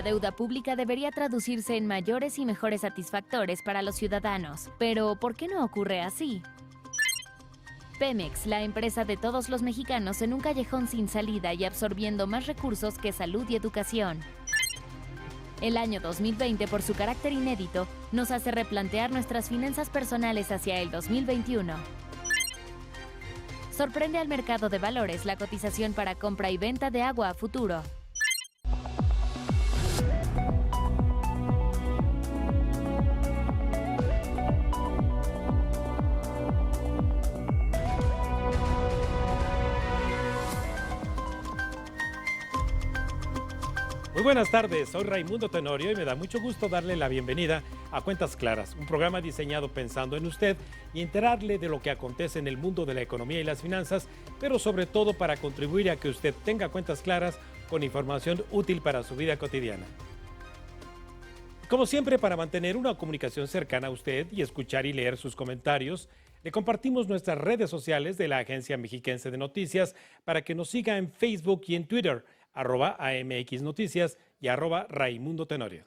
deuda pública debería traducirse en mayores y mejores satisfactores para los ciudadanos. Pero, ¿por qué no ocurre así? Pemex, la empresa de todos los mexicanos en un callejón sin salida y absorbiendo más recursos que salud y educación. El año 2020, por su carácter inédito, nos hace replantear nuestras finanzas personales hacia el 2021. Sorprende al mercado de valores la cotización para compra y venta de agua a futuro. Muy buenas tardes, soy Raimundo Tenorio y me da mucho gusto darle la bienvenida a Cuentas Claras, un programa diseñado pensando en usted y enterarle de lo que acontece en el mundo de la economía y las finanzas, pero sobre todo para contribuir a que usted tenga cuentas claras con información útil para su vida cotidiana. Como siempre, para mantener una comunicación cercana a usted y escuchar y leer sus comentarios, le compartimos nuestras redes sociales de la Agencia Mexiquense de Noticias para que nos siga en Facebook y en Twitter, @AMX Noticias y @Raimundo Tenorio.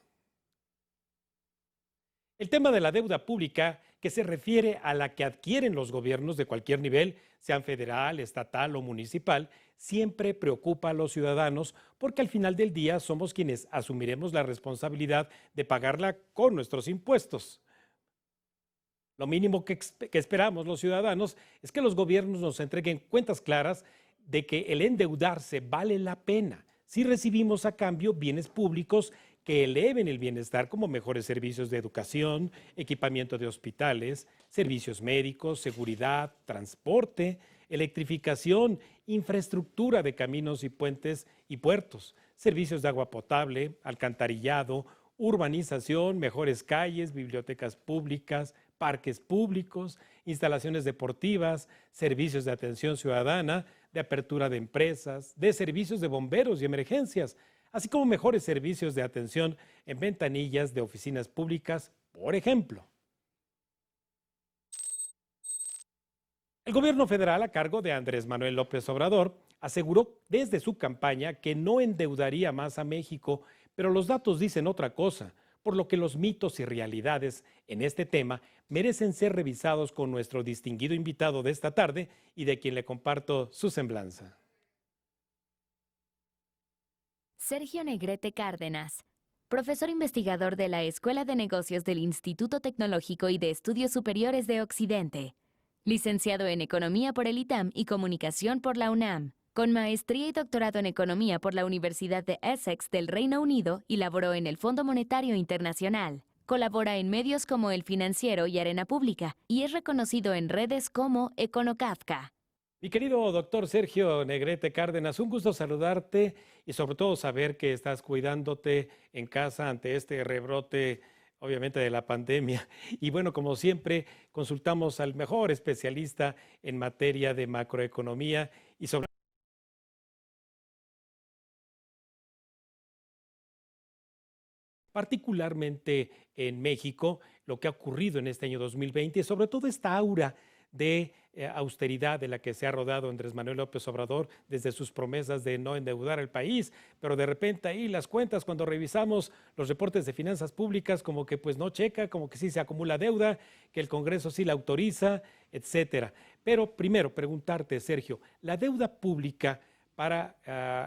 El tema de la deuda pública, que se refiere a la que adquieren los gobiernos de cualquier nivel, sean federal, estatal o municipal, siempre preocupa a los ciudadanos porque al final del día somos quienes asumiremos la responsabilidad de pagarla con nuestros impuestos. Lo mínimo que esperamos los ciudadanos es que los gobiernos nos entreguen cuentas claras de que el endeudarse vale la pena si recibimos a cambio bienes públicos que eleven el bienestar, como mejores servicios de educación, equipamiento de hospitales, servicios médicos, seguridad, transporte, electrificación, infraestructura de caminos y puentes y puertos, servicios de agua potable, alcantarillado, urbanización, mejores calles, bibliotecas públicas, parques públicos, instalaciones deportivas, servicios de atención ciudadana, de apertura de empresas, de servicios de bomberos y emergencias, así como mejores servicios de atención en ventanillas de oficinas públicas, por ejemplo. El gobierno federal, a cargo de Andrés Manuel López Obrador, aseguró desde su campaña que no endeudaría más a México, pero los datos dicen otra cosa, por lo que los mitos y realidades en este tema merecen ser revisados con nuestro distinguido invitado de esta tarde y de quien le comparto su semblanza. Sergio Negrete Cárdenas, profesor investigador de la Escuela de Negocios del Instituto Tecnológico y de Estudios Superiores de Occidente, licenciado en Economía por el ITAM y Comunicación por la UNAM, con maestría y doctorado en Economía por la Universidad de Essex del Reino Unido y laboró en el Fondo Monetario Internacional. Colabora en medios como El Financiero y Arena Pública y es reconocido en redes como EconoKafka. Mi querido doctor Sergio Negrete Cárdenas, un gusto saludarte y sobre todo saber que estás cuidándote en casa ante este rebrote, obviamente, de la pandemia. Y bueno, como siempre, consultamos al mejor especialista en materia de macroeconomía y sobre particularmente en México, lo que ha ocurrido en este año 2020 y sobre todo esta aura de austeridad de la que se ha rodado Andrés Manuel López Obrador desde sus promesas de no endeudar al país, pero de repente ahí las cuentas, cuando revisamos los reportes de finanzas públicas, como que pues no checa, como que sí se acumula deuda, que el Congreso sí la autoriza, etcétera. Pero primero preguntarte, Sergio, la deuda pública para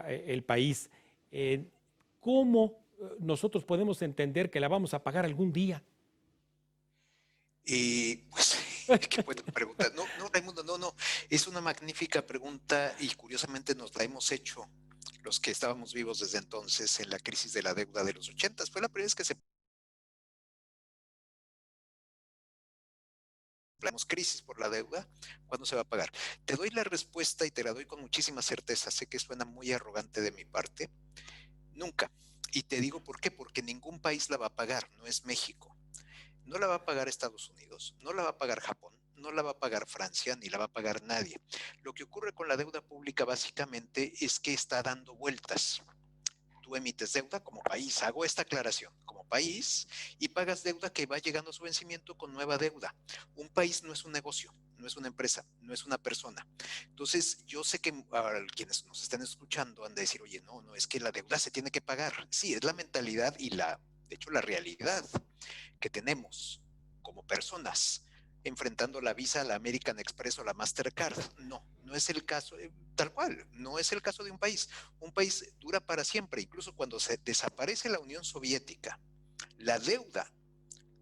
el país, ¿cómo nosotros podemos entender que la vamos a pagar algún día? Pues, qué buena pregunta. No, Raimundo, no. Es una magnífica pregunta y curiosamente nos la hemos hecho los que estábamos vivos desde entonces en la crisis de la deuda de los 80. Fue la primera vez que hablamos crisis por la deuda. ¿Cuándo se va a pagar? Te doy la respuesta y te la doy con muchísima certeza. Sé que suena muy arrogante de mi parte. Nunca. Y te digo por qué. Porque ningún país la va a pagar, no es México. No la va a pagar Estados Unidos, no la va a pagar Japón, no la va a pagar Francia, ni la va a pagar nadie. Lo que ocurre con la deuda pública básicamente es que está dando vueltas. Tú emites deuda como país, hago esta aclaración, como país, y pagas deuda que va llegando a su vencimiento con nueva deuda. Un país no es un negocio, no es una empresa, no es una persona. Entonces, yo sé que quienes nos están escuchando han de decir, oye, no, no, es que la deuda se tiene que pagar. Sí, es la mentalidad y de hecho, la realidad que tenemos como personas enfrentando la Visa, la American Express o la Mastercard. No, no es el caso, tal cual, no es el caso de un país. Un país dura para siempre, incluso cuando se desaparece la Unión Soviética, la deuda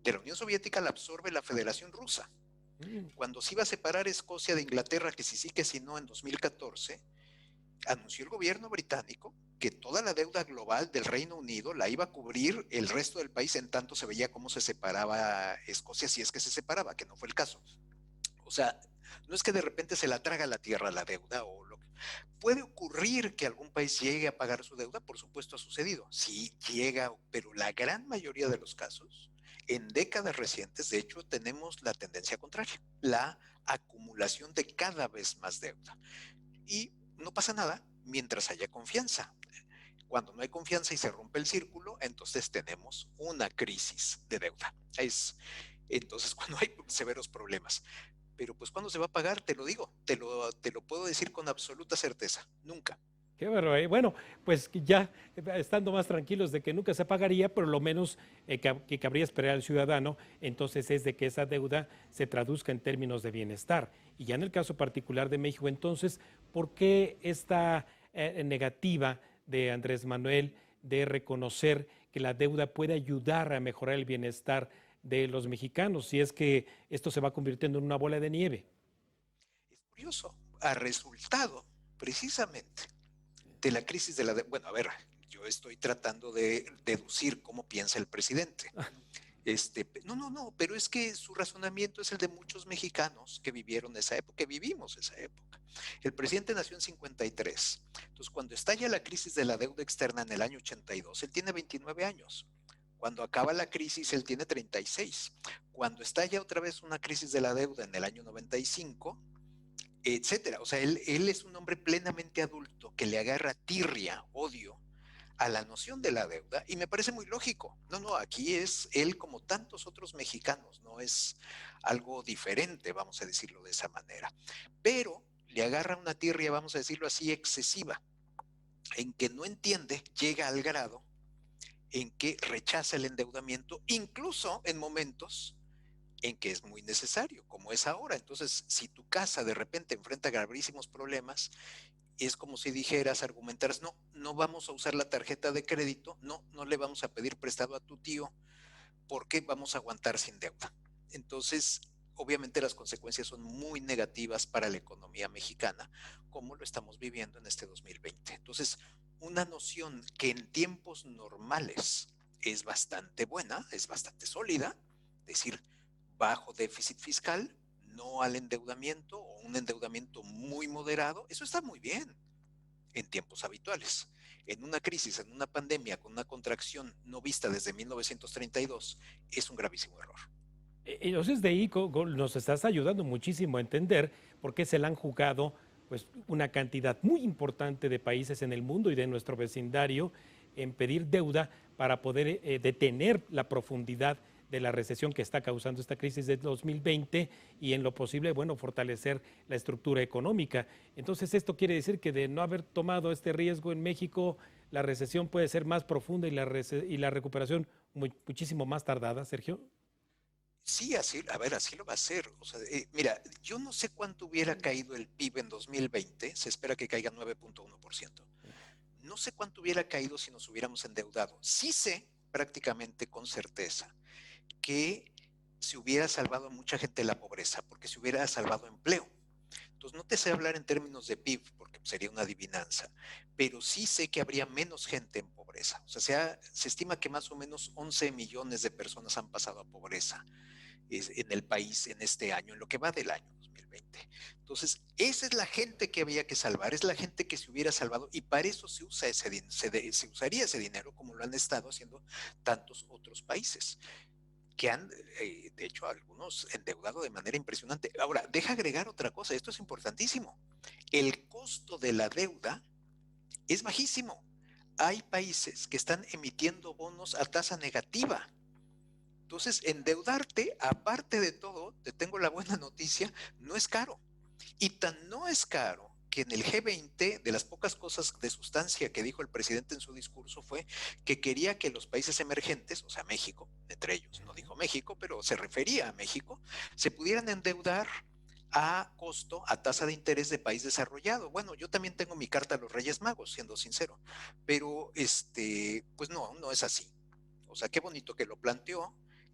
de la Unión Soviética la absorbe la Federación Rusa. Mm. Cuando se iba a separar Escocia de Inglaterra, que sí, que si no, en 2014, anunció el gobierno británico que toda la deuda global del Reino Unido la iba a cubrir el resto del país en tanto se veía cómo se separaba Escocia, si es que se separaba, que no fue el caso. O sea, no es que de repente se la traga la tierra la deuda o lo que... Puede ocurrir que algún país llegue a pagar su deuda, por supuesto ha sucedido, sí llega, pero la gran mayoría de los casos, en décadas recientes, de hecho, tenemos la tendencia contraria, la acumulación de cada vez más deuda. Y no pasa nada mientras haya confianza. Cuando no hay confianza y se rompe el círculo, entonces tenemos una crisis de deuda. Es entonces cuando hay severos problemas. Pero pues ¿cuándo se va a pagar? Te lo digo, te lo puedo decir con absoluta certeza. Nunca. Qué barbaridad. Bueno, pues que ya estando más tranquilos de que nunca se pagaría, pero lo menos que cabría esperar al ciudadano, entonces es de que esa deuda se traduzca en términos de bienestar. Y ya en el caso particular de México, entonces, ¿por qué esta negativa de Andrés Manuel de reconocer que la deuda puede ayudar a mejorar el bienestar de los mexicanos, si es que esto se va convirtiendo en una bola de nieve? Es curioso, ha resultado precisamente de la crisis de la deuda. Bueno, a ver, yo estoy tratando de deducir cómo piensa el presidente. No, pero es que su razonamiento es el de muchos mexicanos que vivieron esa época, que vivimos esa época. El presidente nació en 53. Entonces, cuando estalla la crisis de la deuda externa en el año 82, él tiene 29 años. Cuando acaba la crisis, él tiene 36. Cuando estalla otra vez una crisis de la deuda en el año 95, etcétera. O sea, él es un hombre plenamente adulto que le agarra tirria, odio a la noción de la deuda y me parece muy lógico. No, aquí es él como tantos otros mexicanos, no es algo diferente, vamos a decirlo de esa manera. Pero le agarra una tirria, vamos a decirlo así, excesiva, en que no entiende, llega al grado en que rechaza el endeudamiento, incluso en momentos en que es muy necesario, como es ahora. Entonces, si tu casa de repente enfrenta gravísimos problemas, es como si dijeras, argumentaras, no, no vamos a usar la tarjeta de crédito, no, no le vamos a pedir prestado a tu tío, porque vamos a aguantar sin deuda. Entonces, obviamente las consecuencias son muy negativas para la economía mexicana, como lo estamos viviendo en este 2020. Entonces, una noción que en tiempos normales es bastante buena, es bastante sólida, es decir, bajo déficit fiscal, no al endeudamiento o un endeudamiento muy moderado, eso está muy bien en tiempos habituales. En una crisis, en una pandemia, con una contracción no vista desde 1932, es un gravísimo error. Entonces de ahí nos estás ayudando muchísimo a entender por qué se le han jugado pues, una cantidad muy importante de países en el mundo y de nuestro vecindario en pedir deuda para poder detener la profundidad de la recesión que está causando esta crisis de 2020 y en lo posible, bueno, fortalecer la estructura económica. Entonces esto quiere decir que de no haber tomado este riesgo en México, la recesión puede ser más profunda y la recuperación muchísimo más tardada, Sergio. Sí, así, a ver, así lo va a hacer. O sea, mira, yo no sé cuánto hubiera caído el PIB en 2020, se espera que caiga 9.1%. No sé cuánto hubiera caído si nos hubiéramos endeudado. Sí sé prácticamente con certeza que se hubiera salvado a mucha gente de la pobreza, porque se hubiera salvado empleo. Entonces, no te sé hablar en términos de PIB, porque sería una adivinanza, pero sí sé que habría menos gente en pobreza. O sea, se estima que más o menos 11 millones de personas han pasado a pobreza en el país en este año, en lo que va del año 2020. Entonces, esa es la gente que había que salvar, es la gente que se hubiera salvado y para eso se usa se usaría ese dinero como lo han estado haciendo tantos otros países que han, de hecho, algunos endeudado de manera impresionante. Ahora, deja agregar otra cosa, esto es importantísimo. El costo de la deuda es bajísimo. Hay países que están emitiendo bonos a tasa negativa Entonces, endeudarte, aparte de todo, te tengo la buena noticia, no es caro. Y tan no es caro que en el G20, de las pocas cosas de sustancia que dijo el presidente en su discurso fue que quería que los países emergentes, o sea, México, entre ellos, no dijo México, pero se refería a México, se pudieran endeudar a costo, a tasa de interés de país desarrollado. Bueno, yo también tengo mi carta a los Reyes Magos, siendo sincero, pero pues no, no es así. O sea, qué bonito que lo planteó.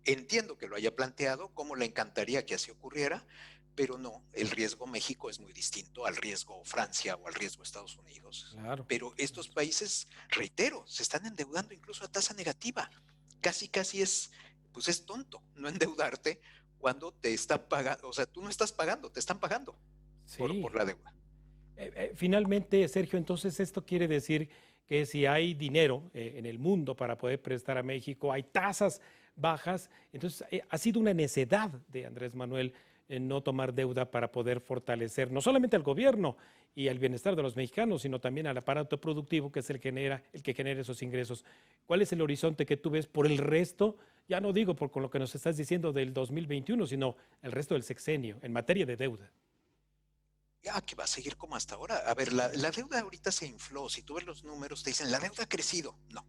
Entiendo que lo haya planteado, cómo le encantaría que así ocurriera, pero no, el riesgo México es muy distinto al riesgo Francia o al riesgo Estados Unidos. Claro. Pero estos países, reitero, se están endeudando incluso a tasa negativa. Casi pues es tonto no endeudarte cuando te están pagando, o sea, tú no estás pagando, te están pagando por Sí. la deuda. Finalmente, Sergio, entonces esto quiere decir que si hay dinero en el mundo para poder prestar a México, hay tasas bajas, entonces ha sido una necedad de Andrés Manuel no tomar deuda para poder fortalecer no solamente al gobierno y al bienestar de los mexicanos, sino también al aparato productivo que es el que genera esos ingresos. ¿Cuál es el horizonte que tú ves por el resto? Ya no digo con lo que nos estás diciendo del 2021, sino el resto del sexenio en materia de deuda. Ya que va a seguir como hasta ahora. A ver, la deuda ahorita se infló. Si tú ves los números, te dicen, la deuda ha crecido. No.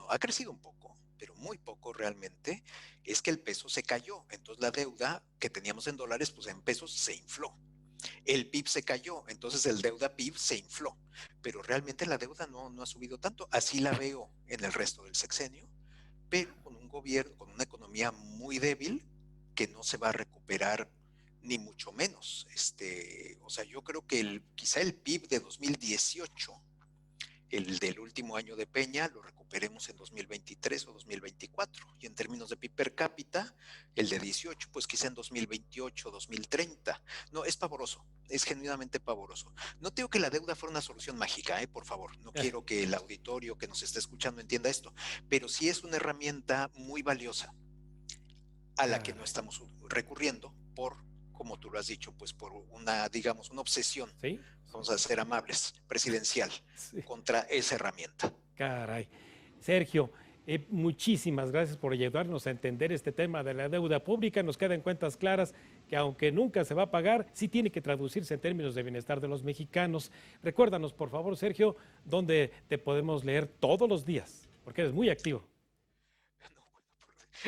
Ha crecido un poco, pero muy poco realmente. Es que el peso se cayó. Entonces la deuda que teníamos en dólares, pues en pesos se infló. El PIB se cayó, entonces el deuda PIB se infló. Pero realmente la deuda no ha subido tanto. Así la veo en el resto del sexenio, pero con un gobierno, con una economía muy débil que no se va a recuperar ni mucho menos. O sea, yo creo que quizá el PIB de 2018, el del último año de Peña, lo recuperemos en 2023 o 2024. Y en términos de PIB per cápita, el de 18, pues quizá en 2028, 2030. No, es pavoroso, es genuinamente pavoroso. No tengo que la deuda fuera una solución mágica, por favor. No quiero que el auditorio que nos está escuchando entienda esto, pero sí es una herramienta muy valiosa a la que no Caray. estamos recurriendo por, como tú lo has dicho, pues por una, digamos, una obsesión, ¿Sí? vamos a ser amables, presidencial, Sí. contra esa herramienta. Caray. Sergio, muchísimas gracias por ayudarnos a entender este tema de la deuda pública. Nos quedan cuentas claras que aunque nunca se va a pagar, sí tiene que traducirse en términos de bienestar de los mexicanos. Recuérdanos, por favor, Sergio, dónde te podemos leer todos los días, porque eres muy activo.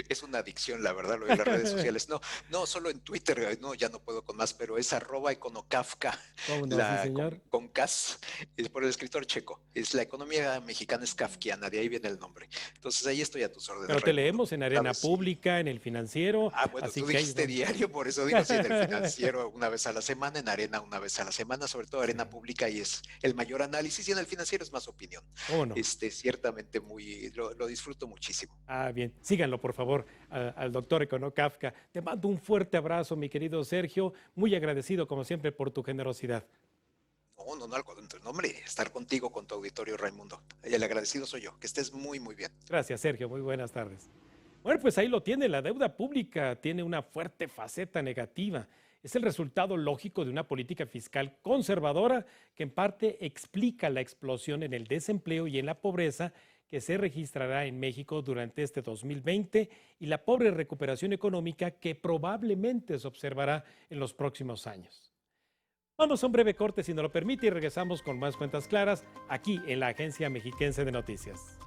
Es una adicción, la verdad, lo de las redes sociales. No, solo en Twitter, no, ya no puedo con más, pero es @iconocafka, ¿Cómo no? Sí, con, señor. con Cas, es por el escritor checo. Es la economía mexicana es kafkiana, de ahí viene el nombre. Entonces ahí estoy a tus órdenes, Pero te Raimundo. leemos en Arena Sabes, sí. Pública, en El Financiero, Bueno, así tú que ahí dijiste vamos. diario, por eso digo, sí, en el financiero una vez a la semana, en Arena una vez a la semana, sobre todo Sí, Arena Pública, y es el mayor análisis, y en el financiero es más opinión. ¿cómo no? Ciertamente lo disfruto muchísimo. Bien, síganlo por favor al doctor Econo Kafka. Te mando un fuerte abrazo, mi querido Sergio, muy agradecido como siempre por tu generosidad. No, al contrario, no, hombre, estar contigo, con tu auditorio, Raimundo. El agradecido soy yo, que estés muy, muy bien. Gracias, Sergio, muy buenas tardes. Bueno, pues ahí lo tiene, la deuda pública tiene una fuerte faceta negativa. Es el resultado lógico de una política fiscal conservadora que en parte explica la explosión en el desempleo y en la pobreza que se registrará en México durante este 2020 y la pobre recuperación económica que probablemente se observará en los próximos años. Vamos a un breve corte si nos lo permite y regresamos con más cuentas claras aquí en la Agencia Mexiquense de Noticias.